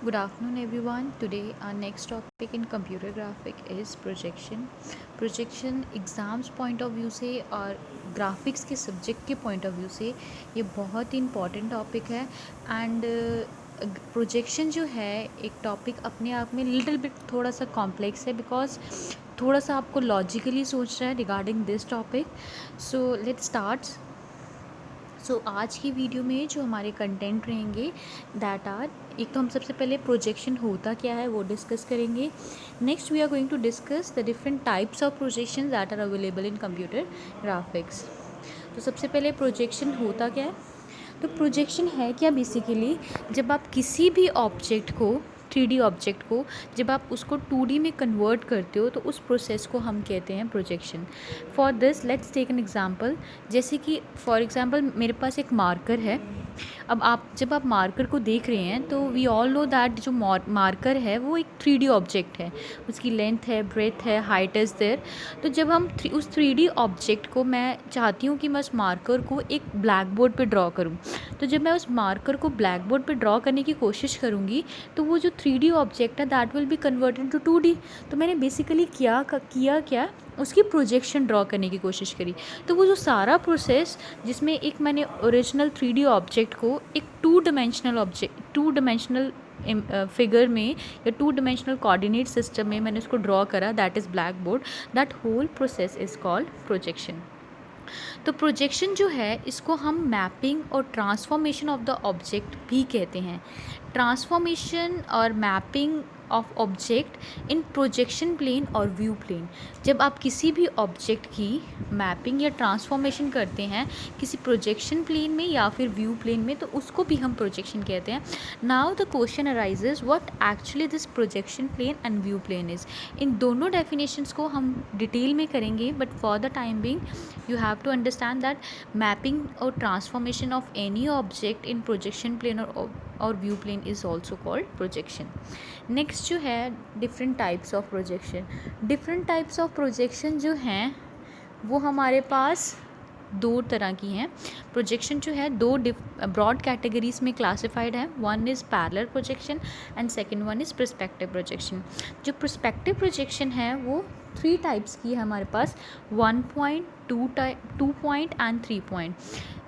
Good afternoon, everyone. Today, our next topic in computer graphic is projection. Projection exams point of view से और graphics के subject के point of view से ये बहुत ही important topic है एंड प्रोजेक्शन जो है एक टॉपिक अपने आप में लिटिल बिट थोड़ा सा कॉम्प्लेक्स है बिकॉज थोड़ा सा आपको लॉजिकली सोचना है regarding this topic. So let's start. आज की वीडियो में जो हमारे कंटेंट रहेंगे दैट आर, एक तो हम सबसे पहले प्रोजेक्शन होता क्या है वो डिस्कस करेंगे. Next we are going to discuss the different types of projection that are available in computer graphics. तो सबसे पहले प्रोजेक्शन होता क्या है. तो प्रोजेक्शन है क्या बेसिकली, जब आप किसी भी ऑब्जेक्ट को 3D ऑब्जेक्ट को जब आप उसको 2D में कन्वर्ट करते हो तो उस प्रोसेस को हम कहते हैं projection. For this let's take an example. जैसे कि फॉर एग्जांपल मेरे पास एक मार्कर है. अब जब आप मार्कर को देख रहे हैं तो वी ऑल नो दैट जो मार्कर है वो एक 3D ऑब्जेक्ट है. उसकी लेंथ है, ब्रेथ है, हाइट इज़ देयर. तो जब हम उस 3D ऑब्जेक्ट को, मैं चाहती हूँ कि मैं उस मार्कर को एक ब्लैक बोर्ड पर ड्रॉ करूँ. तो जब मैं उस मार्कर को ब्लैक बोर्ड पर ड्रॉ करने की कोशिश करूँगी तो वो जो 3D ऑब्जेक्ट है that will be converted to 2D. तो मैंने बेसिकली किया क्या, उसकी प्रोजेक्शन ड्रॉ करने की कोशिश करी. तो वो जो सारा प्रोसेस जिसमें एक मैंने ओरिजिनल 3D ऑब्जेक्ट को एक टू डिमेंशनल फिगर में या 2 डिमेंशनल कोऑर्डिनेट सिस्टम में मैंने उसको ड्रॉ करा, that is black board. That whole process is called projection. तो प्रोजेक्शन जो है इसको हम मैपिंग और ट्रांसफॉर्मेशन ऑफ द ऑब्जेक्ट भी कहते हैं. ट्रांसफॉर्मेशन और mapping of object in projection plane और व्यू प्लेन. जब आप किसी भी ऑब्जेक्ट की मैपिंग या ट्रांसफॉर्मेशन करते हैं किसी प्रोजेक्शन प्लेन में या फिर व्यू प्लेन में तो उसको भी हम प्रोजेक्शन कहते हैं. Now the question arises what actually this projection plane and view plane is. इन दोनों डेफिनेशंस को हम डिटेल में करेंगे but for the time being you have to understand that mapping or transformation of any object in projection plane or view plane is also called projection. Next जो है different types of projection. different types of projection जो हैं वो हमारे पास दो तरह की हैं. प्रोजेक्शन जो है दो ब्रॉड कैटेगरीज में क्लासिफाइड है. One is parallel projection and second one is perspective projection. जो पर्सपेक्टिव प्रोजेक्शन है वो 3 टाइप्स की है हमारे पास, 1 पॉइंट, 2 पॉइंट एंड 3 पॉइंट.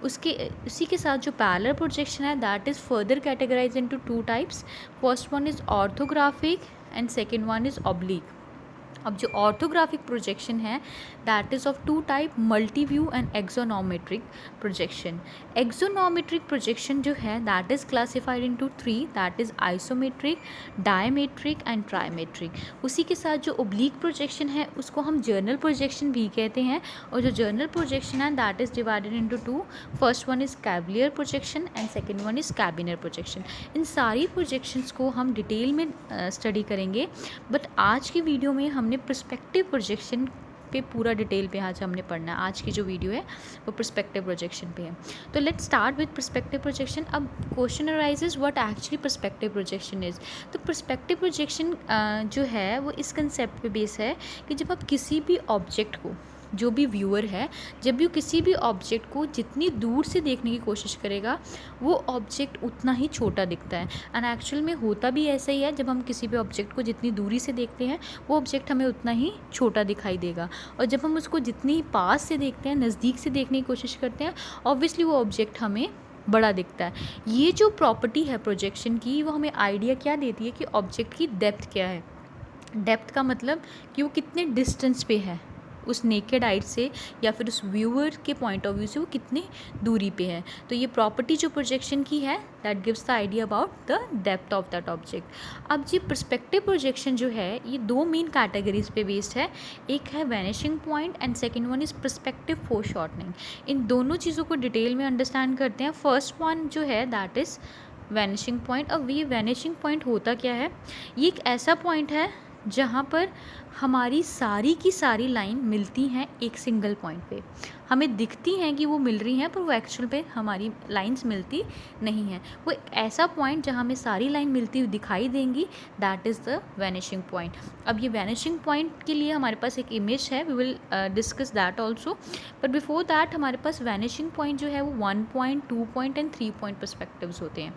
उसी के साथ जो पैरेलल प्रोजेक्शन है that is further categorize into 2 types. First one is orthographic and second one is oblique. अब जो ऑर्थोग्राफिक प्रोजेक्शन है that is of 2 type, multi view and axonometric projection. Axonometric projection जो है that is classified into 3, that is isometric, dimetric and trimetric. उसी के साथ जो oblique projection है उसको हम जर्नल प्रोजेक्शन भी कहते हैं. और जो जर्नल प्रोजेक्शन है that is divided into 2. First one is cavalier projection and second one is cabinet projection. इन सारी प्रोजेक्शंस को हम डिटेल में स्टडी करेंगे बट आज की वीडियो में हमने पर्सपेक्टिव प्रोजेक्शन पे पूरा डिटेल पे आज हमने पढ़ना है. आज की जो वीडियो है वो पर्सपेक्टिव प्रोजेक्शन पे है. तो let's start with perspective projection. अब question arises what actually perspective projection is. तो पर्सपेक्टिव प्रोजेक्शन जो है वो इस कंसेप्ट पे बेस है कि जब आप किसी भी ऑब्जेक्ट को, जो भी व्यूअर है, जब भी किसी भी ऑब्जेक्ट को जितनी दूर से देखने की कोशिश करेगा वो ऑब्जेक्ट उतना ही छोटा दिखता है. एंड एक्चुअल में होता भी ऐसा ही है. जब हम किसी भी ऑब्जेक्ट को जितनी दूरी से देखते हैं वो ऑब्जेक्ट हमें उतना ही छोटा दिखाई देगा. और जब हम उसको जितनी पास से देखते हैं, नज़दीक से देखने की कोशिश करते हैं, ऑब्वियसली वो ऑब्जेक्ट हमें बड़ा दिखता है. ये जो प्रॉपर्टी है प्रोजेक्शन की वो हमें आइडिया क्या देती है कि ऑब्जेक्ट की डेप्थ क्या है. डेप्थ का मतलब कि वो कितने डिस्टेंस पे है उस नेकेड आइट से या फिर उस व्यूअर के पॉइंट ऑफ व्यू से वो कितनी दूरी पे है. तो ये प्रॉपर्टी जो प्रोजेक्शन की है that gives the idea about the depth of that object. अब जी पर्सपेक्टिव प्रोजेक्शन जो है ये दो मेन कैटेगरीज पे बेस्ड है. एक है vanishing point and second one is perspective foreshortening. इन दोनों चीज़ों को डिटेल में अंडरस्टैंड करते हैं. फर्स्ट वन जो है दैट इज़ वैनिशिंग पॉइंट. अब ये वैनिशिंग पॉइंट होता क्या है, ये एक ऐसा पॉइंट है जहाँ पर हमारी सारी की सारी लाइन मिलती हैं एक सिंगल पॉइंट पे. हमें दिखती हैं कि वो मिल रही हैं पर वो एक्चुअल पे हमारी लाइंस मिलती नहीं हैं. वो एक ऐसा पॉइंट जहाँ हमें सारी लाइन मिलती हुई दिखाई देंगी that is the vanishing point. अब ये वैनिशिंग पॉइंट के लिए हमारे पास एक इमेज है, we will discuss that also. But before that हमारे पास वैनिशिंग पॉइंट जो है वो 1 point, 2 point and 3 point perspectives होते हैं.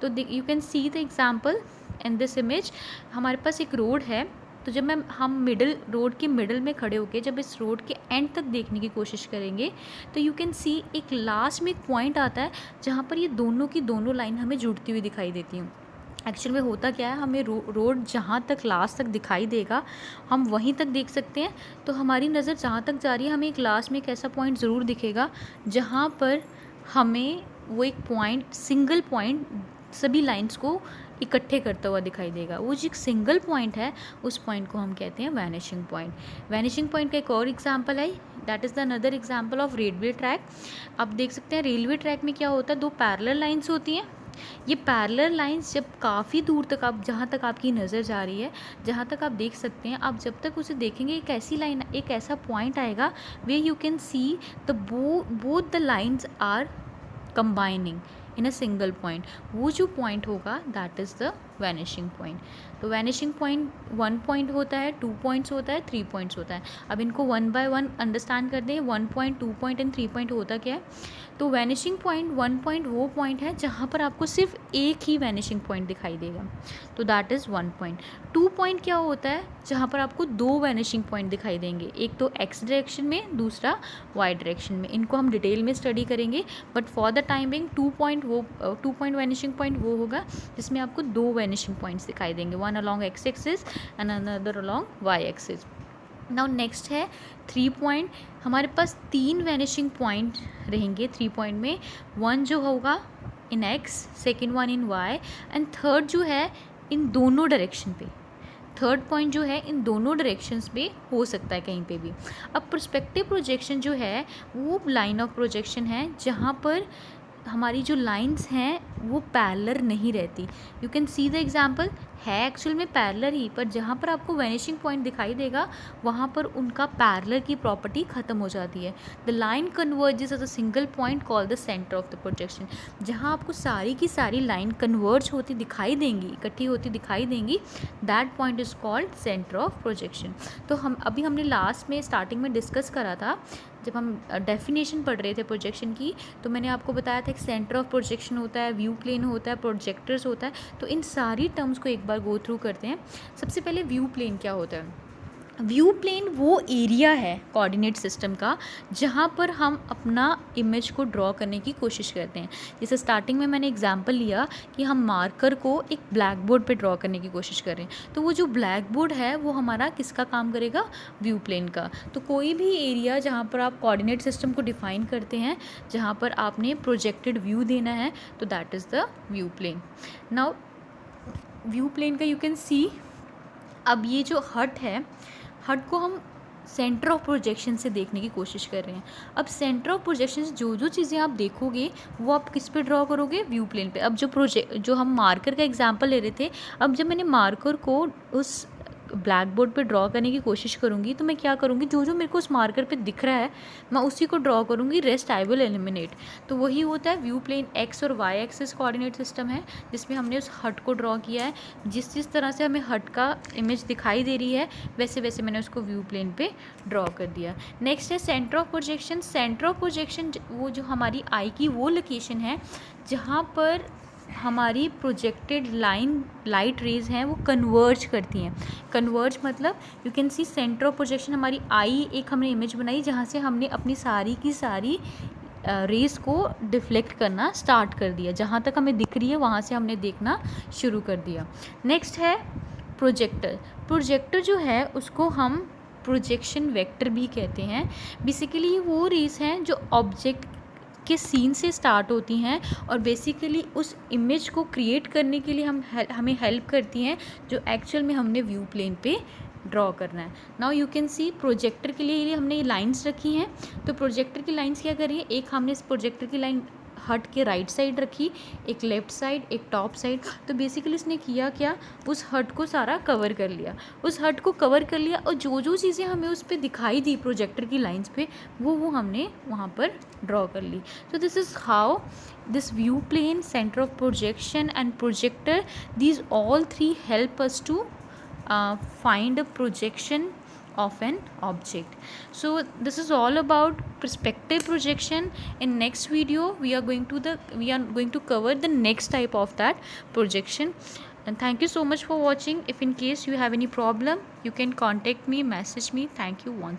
तो you can see the example. In this image हमारे पास एक रोड है, तो जब हम रोड के मिडल में खड़े होके जब इस रोड के एंड तक देखने की कोशिश करेंगे तो यू कैन सी एक लास्ट में एक पॉइंट आता है जहाँ पर ये दोनों की दोनों लाइन हमें जुड़ती हुई दिखाई देती हैं। एक्चुअल में होता क्या है, हमें रोड जहाँ तक लास्ट तक दिखाई देगा हम वहीं तक देख सकते हैं। तो हमारी नज़र जहाँ तक जा रही है हमें एक लास्ट में एक ऐसा पॉइंट ज़रूर दिखेगा जहाँ पर हमें वो एक पॉइंट, सिंगल पॉइंट सभी लाइंस को इकट्ठे करता हुआ दिखाई देगा। वो जो एक सिंगल पॉइंट है उस पॉइंट को हम कहते हैं वैनिशिंग पॉइंट। वैनिशिंग पॉइंट का एक और एग्जांपल है, that is the another example of railway track. आप देख सकते हैं रेलवे ट्रैक में क्या होता है, दो पैरेलल लाइंस होती हैं। ये पैरेलल लाइंस जब काफ़ी दूर तक, आप जहाँ तक आपकी नज़र जा रही है, जहाँ तक आप देख सकते हैं, आप जब तक उसे देखेंगे एक ऐसी लाइन, एक ऐसा पॉइंट आएगा way you can see the both the lines are combining in a single point. वो जो पॉइंट होगा that is the vanishing point. तो वैनिशिंग पॉइंट 1 पॉइंट होता है, 2 पॉइंट्स होता है, 3 पॉइंट्स होता है। अब इनको 1 बाय 1 अंडरस्टैंड कर दें। 1 पॉइंट, 2 पॉइंट एंड 3 पॉइंट होता क्या है। तो वैनिशिंग पॉइंट 1 पॉइंट वो पॉइंट है जहाँ पर आपको सिर्फ एक ही वैनिशिंग पॉइंट दिखाई देगा, तो दैट इज़ 1 पॉइंट। 2 पॉइंट क्या होता है, जहाँ पर आपको 2 वैनिशिंग पॉइंट दिखाई देंगे, एक तो एक्स डायरेक्शन में, दूसरा वाई डायरेक्शन में। इनको हम डिटेल में स्टडी करेंगे, but for the time being 2 point vanishing point वो होगा जिसमें आपको 2 वैनिशिंग पॉइंट्स दिखाई देंगे, one along x axis and another along y axis. Now next है 3 पॉइंट। हमारे पास 3 वैनिशिंग पॉइंट रहेंगे 3 पॉइंट में। वन जो होगा in X, second one in Y and third जो है इन दोनों डायरेक्शन पे। थर्ड पॉइंट जो है इन दोनों डायरेक्शंस पे हो सकता है कहीं पे भी। अब पर्सपेक्टिव प्रोजेक्शन जो है वो लाइन ऑफ प्रोजेक्शन है जहाँ पर हमारी जो लाइंस हैं वो पैरेलल नहीं रहती। You can see the example, है एक्चुअल में पैरेलल ही, पर जहाँ पर आपको वैनिशिंग पॉइंट दिखाई देगा वहाँ पर उनका पैरेलल की प्रॉपर्टी ख़त्म हो जाती है। The line converges at a single point called the centre of the projection. जहाँ आपको सारी की सारी लाइन कन्वर्ज होती दिखाई देंगी, इकट्ठी होती दिखाई देंगी, that point is called centre of projection. तो हमने लास्ट में स्टार्टिंग में डिस्कस करा था, जब हम डेफिनेशन पढ़ रहे थे प्रोजेक्शन की, तो मैंने आपको बताया था कि सेंटर ऑफ प्रोजेक्शन होता है, व्यू प्लेन होता है, प्रोजेक्टर्स होता है। तो इन सारी टर्म्स को एक बार गो थ्रू करते हैं। सबसे पहले व्यू प्लेन क्या होता है। व्यू प्लेन वो एरिया है कोऑर्डिनेट सिस्टम का जहाँ पर हम अपना इमेज को ड्रॉ करने की कोशिश करते हैं। जैसे स्टार्टिंग में मैंने एग्जांपल लिया कि हम मार्कर को एक ब्लैक बोर्ड पे ड्रॉ करने की कोशिश कर रहे हैं, तो वो जो ब्लैक बोर्ड है वो हमारा किसका काम करेगा, व्यू प्लेन का। तो कोई भी एरिया जहाँ पर आप कोऑर्डिनेट सिस्टम को डिफ़ाइन करते हैं, जहाँ पर आपने प्रोजेक्टेड व्यू देना है, तो that is the view plane. Now view plane का यू कैन सी, अब ये जो हट है, हट को हम सेंटर ऑफ प्रोजेक्शन से देखने की कोशिश कर रहे हैं। अब सेंटर ऑफ प्रोजेक्शन से जो जो चीज़ें आप देखोगे वो आप किस पे ड्रॉ करोगे, व्यू प्लेन पे। अब जो हम मार्कर का एग्जांपल ले रहे थे, अब जब मैंने मार्कर को उस ब्लैक बोर्ड पे ड्रॉ करने की कोशिश करूँगी तो मैं क्या करूँगी, जो जो मेरे को उस मार्कर पे दिख रहा है मैं उसी को ड्रॉ करूँगी, रेस्ट आई विल एलिमिनेट। तो वही होता है व्यू प्लेन। एक्स और वाई एक्सिस कोऑर्डिनेट सिस्टम है जिसमें हमने उस हट को ड्रॉ किया है। जिस तरह से हमें हट का इमेज दिखाई दे रही है वैसे वैसे मैंने उसको व्यू प्लेन पे ड्रॉ कर दिया। नेक्स्ट है centre of projection. Centre of projection वो जो हमारी आई की वो लोकेशन है जहाँ पर हमारी प्रोजेक्टेड लाइट रेज हैं वो कन्वर्ज करती हैं। कन्वर्ज मतलब you can see centre of projection हमारी आई, एक हमने इमेज बनाई जहाँ से हमने अपनी सारी की सारी रेस को डिफ्लेक्ट करना स्टार्ट कर दिया। जहाँ तक हमें दिख रही है वहाँ से हमने देखना शुरू कर दिया। नेक्स्ट है प्रोजेक्टर। प्रोजेक्टर जो है उसको हम प्रोजेक्शन वेक्टर भी कहते हैं। बेसिकली वो रेस हैं जो ऑब्जेक्ट के सीन से स्टार्ट होती हैं और बेसिकली उस इमेज को क्रिएट करने के लिए हमें हेल्प करती हैं जो एक्चुअल में हमने व्यू प्लेन पे ड्रॉ करना है। Now you can C projector के लिए हमने ये लाइंस रखी हैं। तो प्रोजेक्टर की लाइंस क्या करिए, एक हमने इस प्रोजेक्टर की लाइन हट के राइट साइड रखी, एक लेफ़्ट साइड, एक टॉप साइड। तो बेसिकली इसने किया क्या, उस हट को सारा कवर कर लिया, उस हट को कवर कर लिया और जो जो चीज़ें हमें उस पर दिखाई दी प्रोजेक्टर की लाइंस पे वो हमने वहाँ पर ड्रॉ कर ली। तो this is how this view plane, centre of projection and projector, these all three help us to find a projection of an object. So this is all about perspective projection. In next video we are going to cover the next type of that projection. And thank you so much for watching. If in case you have any problem, you can contact me, message me. Thank you once.